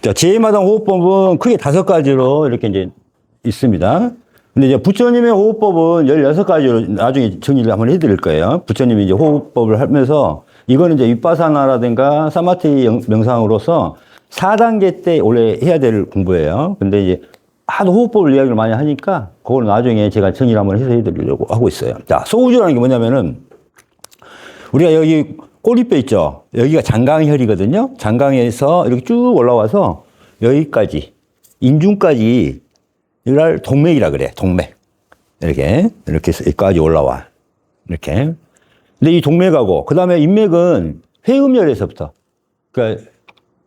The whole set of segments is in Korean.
자, 제2마당 호흡법은 크게 5가지로 이렇게 이제 있습니다. 근데 이제 부처님의 호흡법은 16가지로 나중에 정리를 한번 해드릴 거예요. 부처님이 이제 호흡법을 하면서 이거는 이제 윗바사나라든가 사마티 명상으로서 4단계 때 원래 해야 될 공부예요. 근데 이제 하도 호흡법을 이야기를 많이 하니까 그걸 나중에 제가 정리를 한번 해서 해드리려고 하고 있어요. 자, 소우주라는 게 뭐냐면은 우리가 여기 꼬리뼈 있죠? 여기가 장강혈이거든요. 장강에서 이렇게 쭉 올라와서 여기까지, 인중까지 이걸 동맥이라 그래. 동맥. 이렇게 여기까지 올라와. 이렇게. 근데 이 동맥하고 그다음에 인맥은 회음혈에서부터. 그러니까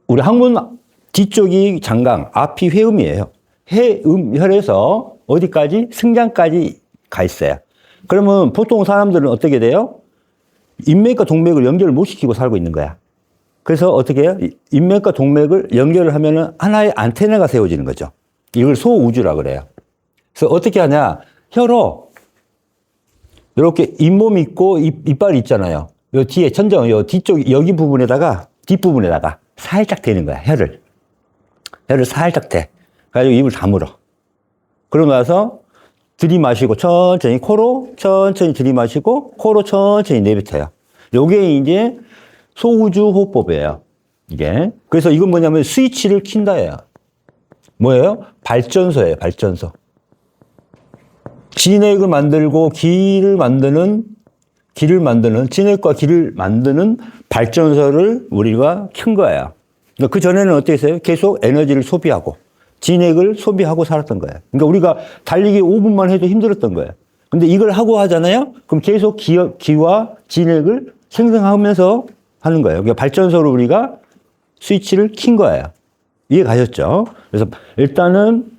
우리 항문 뒤쪽이 장강, 앞이 회음이에요. 회음혈에서 어디까지? 승장까지 가 있어요. 그러면 보통 사람들은 어떻게 돼요? 인맥과 동맥을 연결을 못 시키고 살고 있는 거야. 그래서 어떻게 해요? 인맥과 동맥을 연결을 하면은 하나의 안테나가 세워지는 거죠. 이걸 소우주라 그래요. 그래서 어떻게 하냐? 혀로 이렇게 잇몸 있고 이빨이 있잖아요. 요 뒤에 천정, 요 뒤쪽 여기 부분에다가 뒷부분에다가 살짝 대는 거야. 혀를 살짝 대. 그래가지고 입을 다물어. 그러고 나서 들이마시고 천천히 코로 천천히 들이마시고 코로 천천히 내뱉어요. 요게 이제 소우주 호흡법이에요. 이게. 그래서 이건 뭐냐면 스위치를 킨다예요. 뭐예요? 발전소예요. 발전소. 진액을 만들고 길을 만드는 진액과 길을 만드는 발전소를 우리가 킨 거예요. 그 전에는 어떻게 했어요? 계속 에너지를 소비하고 진액을 소비하고 살았던 거예요. 그러니까 우리가 달리기 5분만 해도 힘들었던 거예요. 근데 이걸 하고 하잖아요? 그럼 계속 기와 진액을 생성하면서 하는 거예요. 그러니까 발전소로 우리가 스위치를 킨 거예요. 이해 가셨죠? 그래서 일단은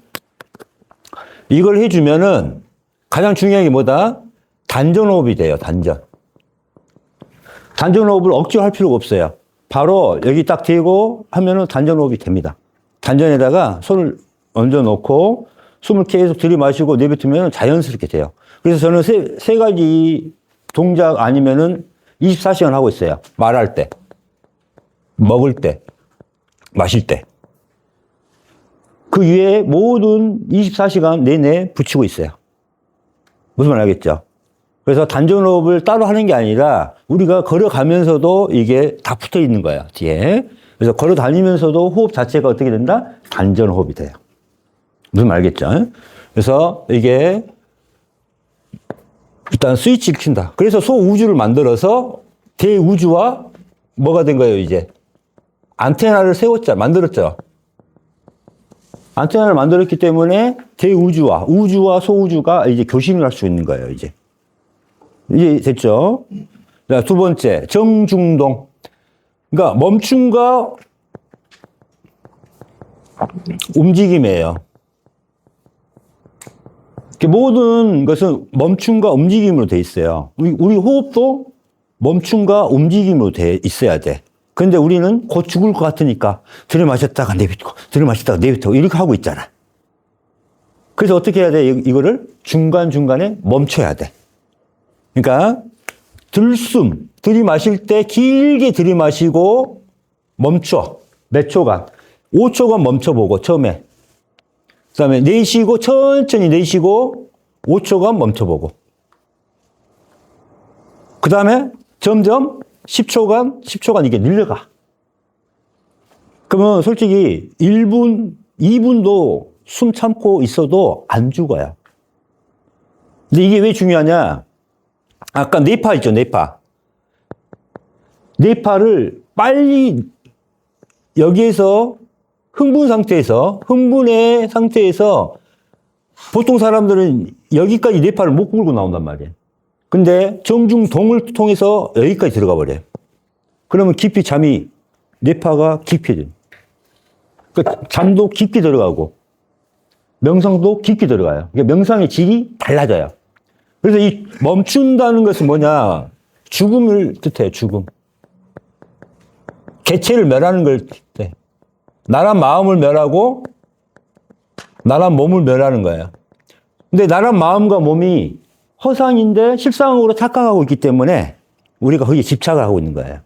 이걸 해주면은 가장 중요한 게 뭐다? 단전호흡이 돼요. 단전호흡을 억지로 할 필요가 없어요. 바로 여기 딱 대고 하면은 단전호흡이 됩니다. 단전에다가 손을 얹어 놓고 숨을 계속 들이마시고 내뱉으면 자연스럽게 돼요. 그래서 저는 세 가지 동작 아니면은 24시간 하고 있어요. 말할 때, 먹을 때, 마실 때. 그 위에 모든 24시간 내내 붙이고 있어요. 무슨 말 알겠죠? 그래서 단전호흡을 따로 하는 게 아니라 우리가 걸어가면서도 이게 다 붙어 있는 거예요, 뒤에. 그래서 걸어 다니면서도 호흡 자체가 어떻게 된다? 단전호흡이 돼요. 무슨 말 알겠죠? 그래서 이게 일단 스위치를 킨다. 그래서 소우주를 만들어서 대우주와 뭐가 된 거예요, 이제? 안테나를 만들었죠. 안테나를 만들었기 때문에 대우주와 우주와 소우주가 이제 교신을 할 수 있는 거예요, 이제. 이제 됐죠? 자, 두 번째, 정중동. 그러니까 멈춤과 움직임이에요. 모든 것은 멈춤과 움직임으로 돼 있어요. 우리 호흡도 멈춤과 움직임으로 돼 있어야 돼. 그런데 우리는 곧 죽을 것 같으니까 들이마셨다가 내뱉고 들이마셨다가 내뱉고 이렇게 하고 있잖아. 그래서 어떻게 해야 돼? 이거를 중간중간에 멈춰야 돼. 그러니까 들이마실 때 길게 들이마시고 멈춰. 몇 초간. 5초간 멈춰보고 처음에. 그 다음에 내쉬고 천천히 내쉬고 5초간 멈춰보고. 그 다음에 점점 10초간 이게 늘려가. 그러면 솔직히 1분, 2분도 숨 참고 있어도 안 죽어요. 근데 이게 왜 중요하냐? 아까 뇌파 있죠, 뇌파. 뇌파를 빨리 여기에서 흥분의 상태에서 보통 사람들은 여기까지 뇌파를 못 끌고 나온단 말이에요. 근데 정중동을 통해서 여기까지 들어가 버려요. 그러면 깊이 뇌파가 깊이 돼요. 그러니까 잠도 깊이 들어가고, 명상도 깊이 들어가요. 그러니까 명상의 질이 달라져요. 그래서 이 멈춘다는 것은 뭐냐? 죽음을 뜻해요, 죽음. 개체를 멸하는 걸 뜻해. 나란 마음을 멸하고, 나란 몸을 멸하는 거예요. 근데 나란 마음과 몸이 허상인데 실상으로 착각하고 있기 때문에 우리가 거기에 집착을 하고 있는 거예요.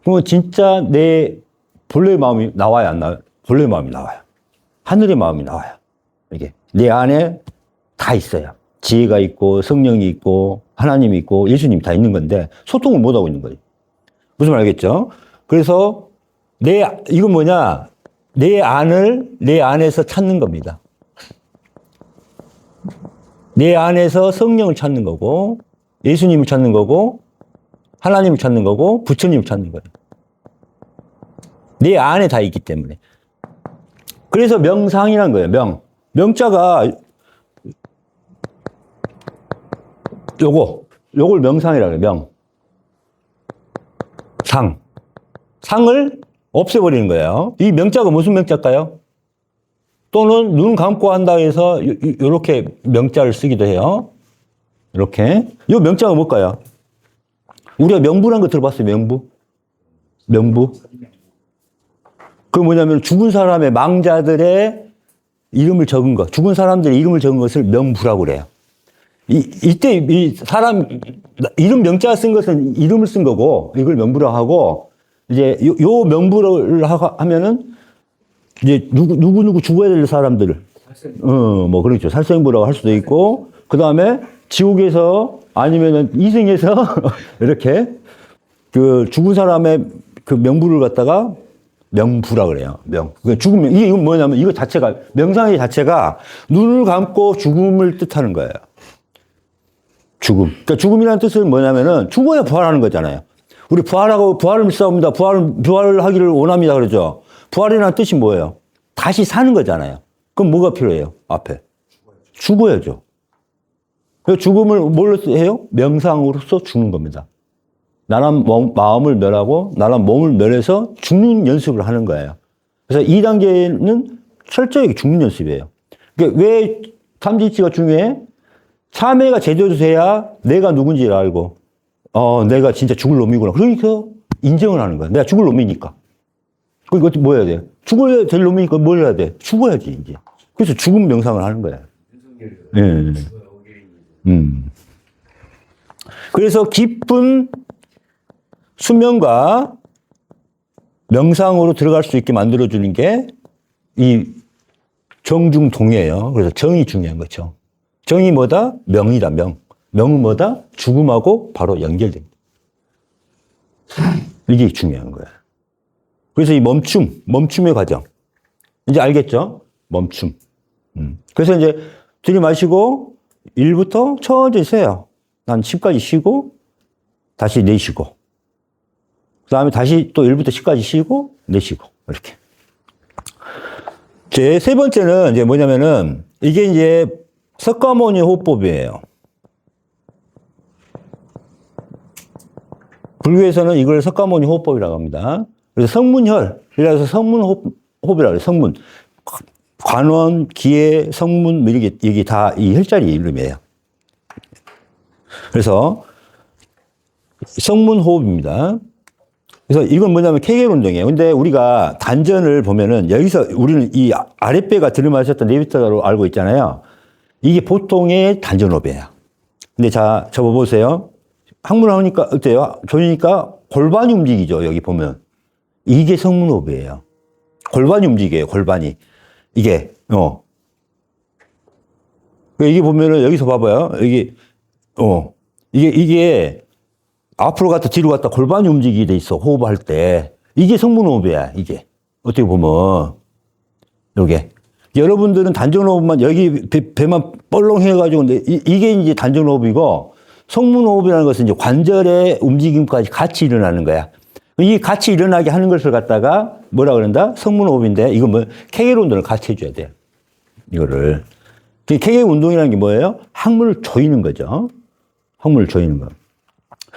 그러면 진짜 내 본래의 마음이 나와야 안 나와요? 본래 마음이 나와요. 하늘의 마음이 나와요. 이게 내 안에 다 있어요. 지혜가 있고 성령이 있고 하나님이 있고 예수님이 다 있는 건데 소통을 못 하고 있는 거예요. 무슨 말 알겠죠? 그래서 이건 뭐냐? 내 안을 내 안에서 찾는 겁니다. 내 안에서 성령을 찾는 거고 예수님을 찾는 거고 하나님을 찾는 거고 부처님을 찾는 거예요. 내 안에 다 있기 때문에. 그래서 명상이라는 거예요. 명자가 요걸 명상이라고 해요. 상을 없애버리는 거예요. 이 명자가 무슨 명자일까요? 또는 눈 감고 한다 해서 요렇게 명자를 쓰기도 해요. 이렇게. 요 명자가 뭘까요? 우리가 명부라는 거 들어봤어요? 명부? 그 뭐냐면 죽은 사람의 망자들의 이름을 적은 것, 죽은 사람들의 이름을 적은 것을 명부라고 그래요. 이때 이 사람 이름 명자 쓴 것은 이름을 쓴 거고 이걸 명부라고 하고 이제 요 명부를 하면은 이제 누구 죽어야 될 사람들을 뭐 그렇죠. 살생부라고 할 수도 있고 그다음에 지옥에서 아니면은 이승에서 이렇게 그 죽은 사람의 그 명부를 갖다가 명부라 그래요. 죽으면 이게 뭐냐면 이거 자체가 명상의 자체가 눈을 감고 죽음을 뜻하는 거예요. 그러니까 죽음이라는 뜻은 뭐냐면은 죽어야 부활하는 거잖아요. 우리 부활을 믿사옵니다. 부활을 하기를 원합니다. 그러죠. 부활이라는 뜻이 뭐예요? 다시 사는 거잖아요. 그럼 뭐가 필요해요? 앞에 죽어야죠. 그래서 죽음을 뭘로 해요? 명상으로서 죽는 겁니다. 나란 마음을 멸하고 나란 몸을 멸해서 죽는 연습을 하는 거예요. 그래서 2단계는 철저하게 죽는 연습이에요. 그러니까 왜 삼지치가 중요해? 참회가 제대로 돼야 내가 누군지를 알고 내가 진짜 죽을 놈이구나. 그러니까 인정을 하는 거야. 내가 죽을 놈이니까. 그러니까 뭐 해야 돼? 죽어야 될 놈이니까 뭘 해야 돼? 죽어야지 이제. 그래서 죽음 명상을 하는 거야. 네. 그래서 깊은 수면과 명상으로 들어갈 수 있게 만들어주는 게 이 정중동이에요. 그래서 정이 중요한 거죠. 정이 뭐다? 명이다, 명. 명은 뭐다? 죽음하고 바로 연결됩니다. 이게 중요한 거예요. 그래서 이 멈춤의 과정. 이제 알겠죠? 멈춤. 그래서 이제 들이마시고 1부터 천천히 세요. 한 10까지 쉬고 다시 내쉬고 그 다음에 다시 또 1부터 10까지 쉬고 내쉬고 이렇게. 제 세 번째는 이제 뭐냐면은 이게 이제 석가모니 호흡법이에요. 불교에서는 이걸 석가모니 호흡법이라고 합니다. 그래서 성문혈이라서 성문호흡이라고 해요. 성문. 관원, 기회, 성문, 이게 다 이 혈자리 이름이에요. 그래서 성문호흡입니다. 그래서 이건 뭐냐면 케겔 운동이에요. 근데 우리가 단전을 보면은 여기서 우리는 이 아랫배가 들이마셨던 내비터로 알고 있잖아요. 이게 보통의 단전호흡이에요. 근데 자, 접어보세요. 항문을 하니까 어때요? 조이니까 골반이 움직이죠. 여기 보면. 이게 성문호흡이에요. 골반이 움직여요. 골반이. 이게 보면은 여기서 봐봐요. 이게 앞으로 갔다 뒤로 갔다 골반이 움직이게 돼 있어. 호흡할 때. 이게 성문호흡이야. 이게. 어떻게 보면. 요게. 여러분들은 단전호흡만 여기 배만 뻘렁해가지고 이게 이제 단전호흡이고 성문호흡이라는 것은 이제 관절의 움직임까지 같이 일어나는 거야. 이 같이 일어나게 하는 것을 갖다가 뭐라 그런다? 성문호흡인데 이거 뭐 케겔 운동을 같이 해줘야 돼요. 이거를. 케겔 운동이라는 게 뭐예요? 항문을 조이는 거죠. 항문을 조이는 거.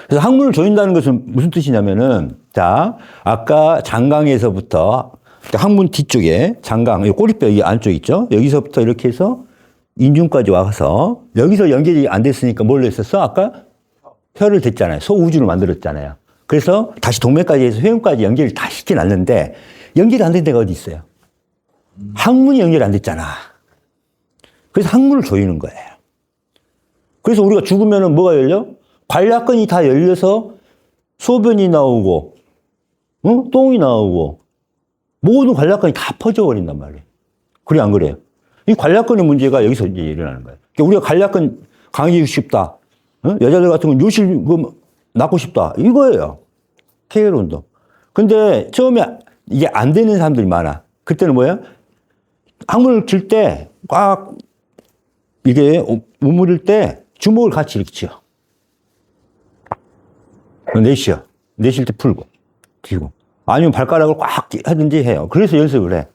그래서 항문을 조인다는 것은 무슨 뜻이냐면은 자 아까 장강에서부터 항문 뒤쪽에 장강, 꼬리뼈 이 안쪽 있죠? 여기서부터 이렇게 해서 인중까지 와서 여기서 연결이 안 됐으니까 뭘로 했었어? 아까 혀를 댔잖아요. 소우주를 만들었잖아요. 그래서 다시 동맥까지 해서 회음까지 연결을 다 시켜놨는데 연결이 안 된 데가 어디 있어요? 항문이 연결이 안 됐잖아. 그래서 항문을 조이는 거예요. 그래서 우리가 죽으면 뭐가 열려? 관략근이 다 열려서 소변이 나오고 똥이 나오고 모든 관략근이 다 퍼져버린단 말이에요. 그래, 안 그래요? 이 관략근의 문제가 여기서 이제 일어나는 거예요. 그러니까 우리가 관략근 강해지고 싶다. 어? 여자들 같은 건 요실 낳고 싶다. 이거예요. 케겔 운동. 근데 처음에 이게 안 되는 사람들이 많아. 그때는 뭐예요? 항문을 칠 때 꽉 이게 우물일 때 주먹을 같이 이렇게 치어. 내쉬어. 내쉴 때 풀고, 쥐고. 아니면 발가락을 꽉 하든지 해요. 그래서 연습을 해.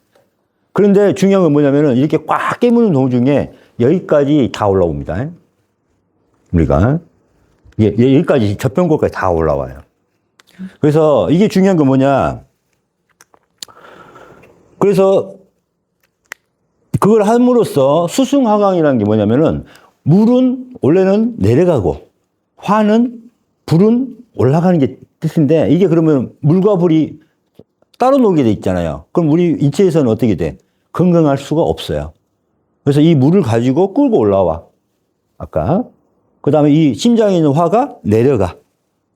그런데 중요한 건 뭐냐면은 이렇게 꽉 깨무는 도중에 여기까지 다 올라옵니다. 우리가. 여기까지 저편골까지 다 올라와요. 그래서 이게 중요한 건 뭐냐. 그래서 그걸 함으로써 수승하강이라는 게 뭐냐면은 물은 원래는 내려가고 불은 올라가는 게 뜻인데 이게 그러면 물과 불이 따로 놀게 돼 있잖아요. 그럼 우리 인체에서는 어떻게 돼? 건강할 수가 없어요. 그래서 이 물을 가지고 끌고 올라와. 아까. 그 다음에 이 심장에 있는 화가 내려가.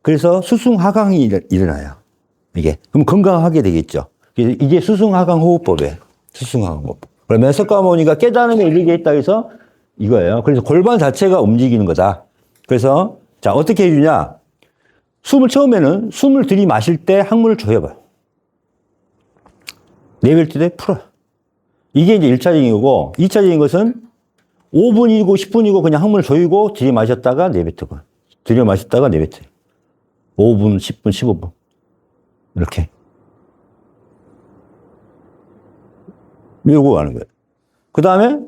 그래서 수승하강이 일어나요. 이게. 그럼 건강하게 되겠죠. 이게 수승하강 호흡법이에요. 수승하강 호흡법. 그러면 석가모니가 깨달음에 이르게 했다 해서 이거예요. 그래서 골반 자체가 움직이는 거다. 그래서 자, 어떻게 해주냐. 처음에는 숨을 들이마실 때 항문을 조여봐요. 내뱉을 때 풀어. 이게 이제 1차적인 거고, 2차적인 것은 5분이고 10분이고 그냥 항문을 조이고 들이마셨다가 내뱉고, 들이마셨다가 내뱉어요. 5분, 10분, 15분. 이렇게. 이러고 가는 거예요. 그 다음에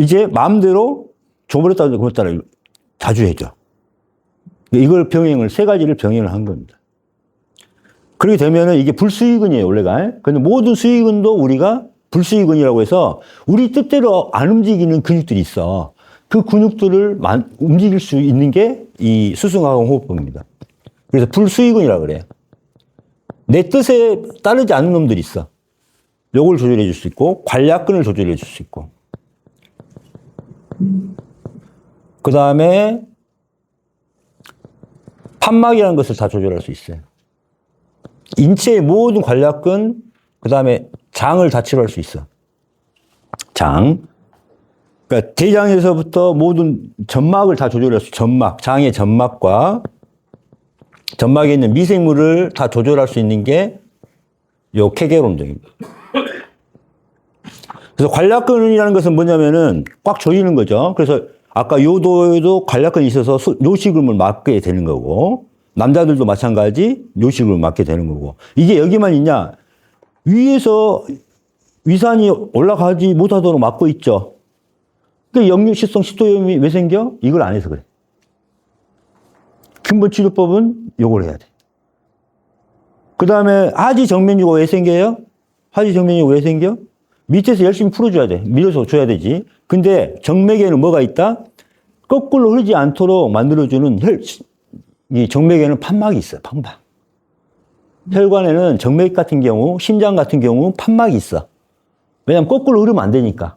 이제 마음대로 줘버렸다, 그랬다 자주 해줘. 이걸 세 가지를 병행을 한 겁니다. 그렇게 되면은 이게 불수의근이에요, 원래가. 근데 모든 수의근도 우리가 불수의근이라고 해서 우리 뜻대로 안 움직이는 근육들이 있어. 그 근육들을 움직일 수 있는 게 이 수승하강 호흡법입니다. 그래서 불수의근이라고 그래요. 내 뜻에 따르지 않는 놈들이 있어. 요걸 조절해 줄 수 있고, 관략근을 조절해 줄 수 있고. 그 다음에 판막이라는 것을 다 조절할 수 있어요. 인체의 모든 관략근, 그 다음에 장을 다 치료할 수 있어. 장. 그러니까 대장에서부터 모든 점막을 다 조절할 수 있어. 점막, 장의 점막과 점막에 있는 미생물을 다 조절할 수 있는 게 요 케겔 운동입니다. 그래서 관략근이라는 것은 뭐냐면은 꽉 조이는 거죠. 그래서 아까 요도에도 관략근이 있어서 요식음을 맞게 되는 거고, 남자들도 마찬가지 요식음을 맞게 되는 거고, 이게 여기만 있냐? 위에서 위산이 올라가지 못하도록 막고 있죠. 그 역류식성 식도염이 왜 생겨? 이걸 안 해서 그래. 근본 치료법은 요걸 해야 돼. 그 다음에 하지정맥류가 왜 생겨요? 하지정맥류가 왜 생겨? 밑에서 열심히 풀어줘야 돼. 밀어서 줘야 되지. 근데 정맥에는 뭐가 있다? 거꾸로 흐르지 않도록 만들어주는 이 정맥에는 판막이 있어요. 판막. 혈관에는 정맥 같은 경우, 심장 같은 경우 판막이 있어. 왜냐면 거꾸로 흐르면 안 되니까.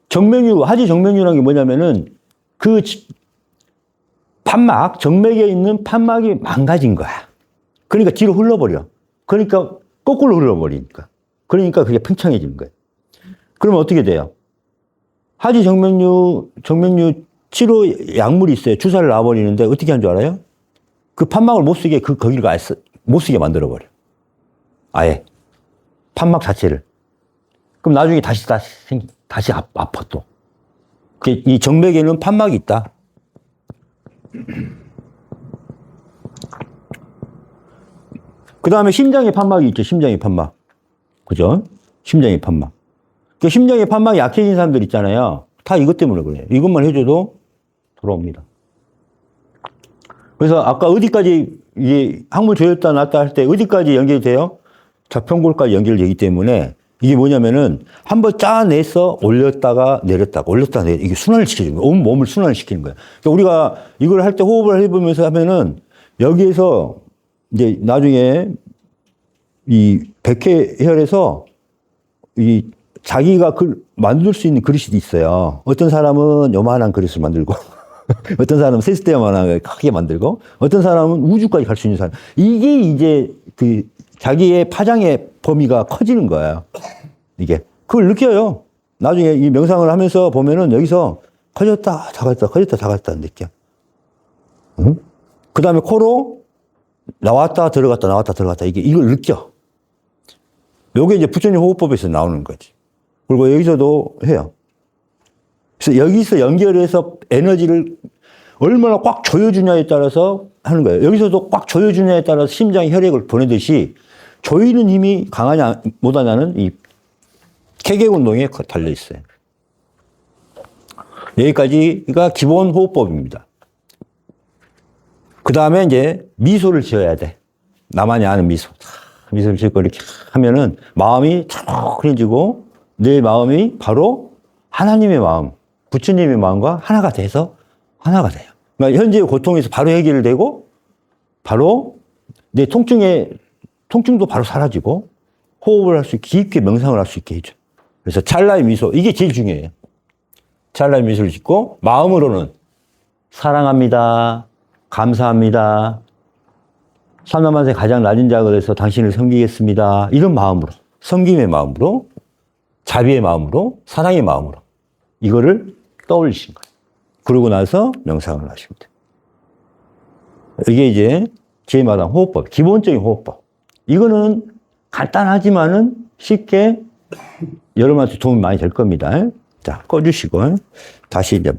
정맥류, 하지정맥류라는 게 뭐냐면은 그 판막, 정맥에 있는 판막이 망가진 거야. 그러니까 뒤로 흘러버려. 그러니까 거꾸로 흘러버리니까. 그러니까 그게 팽창해지는 거예요. 그러면 어떻게 돼요? 하지정맥류 치료 약물이 있어요. 주사를 놔버리는데 어떻게 하는 줄 알아요? 그 판막을 못 쓰게 거기를 못 쓰게 만들어버려. 아예. 판막 자체를. 그럼 나중에 다시 아파 또. 이 정맥에는 판막이 있다. 그 다음에 심장에 판막이 있죠. 심장에 판막. 그죠? 심장에 판막. 그 심장에 판막이 약해진 사람들 있잖아요. 다 이것 때문에 그래요. 이것만 해줘도 돌아옵니다. 그래서 아까 어디까지 이게 항문 조였다 놨다 할 때 어디까지 연결이 돼요? 좌편골까지 연결되기 때문에 이게 뭐냐면은 한번 짜내서 올렸다가 내렸다가 올렸다가 내렸다가 이게 순환을 시켜주는 거예요. 온 몸을 순환을 시키는 거예요. 그러니까 우리가 이걸 할 때 호흡을 해보면서 하면은 여기에서 이제 나중에 이 백회혈에서 이 자기가 만들 수 있는 그릇이 있어요. 어떤 사람은 요만한 그릇을 만들고, 어떤 사람은 세숫대만하게 크게 만들고, 어떤 사람은 우주까지 갈 수 있는 사람. 이게 이제 그 자기의 파장의 범위가 커지는 거예요. 이게. 그걸 느껴요. 나중에 이 명상을 하면서 보면은 여기서 커졌다, 작았다, 커졌다, 작았다 느껴. 응? 그 다음에 코로 나왔다, 들어갔다, 나왔다, 들어갔다. 이걸 느껴. 요게 이제 부처님 호흡법에서 나오는 거지. 그리고 여기서도 해요. 그래서 여기서 연결해서 에너지를 얼마나 꽉 조여주냐에 따라서 하는 거예요. 여기서도 꽉 조여주냐에 따라서 심장에 혈액을 보내듯이 조이는 힘이 강하냐 못하냐는 이 개객 운동에 달려 있어요. 여기까지가 기본 호흡법입니다. 그 다음에 이제 미소를 지어야 돼. 나만이 아는 미소. 미소를 짓고 이렇게 하면은 마음이 차분해지고 내 마음이 바로 하나님의 마음, 부처님의 마음과 하나가 돼서 하나가 돼요. 그러니까 현재의 고통에서 바로 해결되고 바로 내 통증도 바로 사라지고 호흡을 할 수 있게 깊게 명상을 할 수 있게 해줘. 그래서 찰나의 미소, 이게 제일 중요해요. 찰나의 미소를 짓고 마음으로는 사랑합니다. 감사합니다. 삼라만세 가장 낮은 자가 당신을 섬기겠습니다. 이런 마음으로, 섬김의 마음으로, 자비의 마음으로, 사랑의 마음으로 이거를 떠올리신 거예요. 그러고 나서 명상을 하시면 돼요. 이게 이제 제2마당 호흡법, 기본적인 호흡법. 이거는 간단하지만은 쉽게 여러분한테 도움이 많이 될 겁니다. 자, 꺼주시고 다시 이제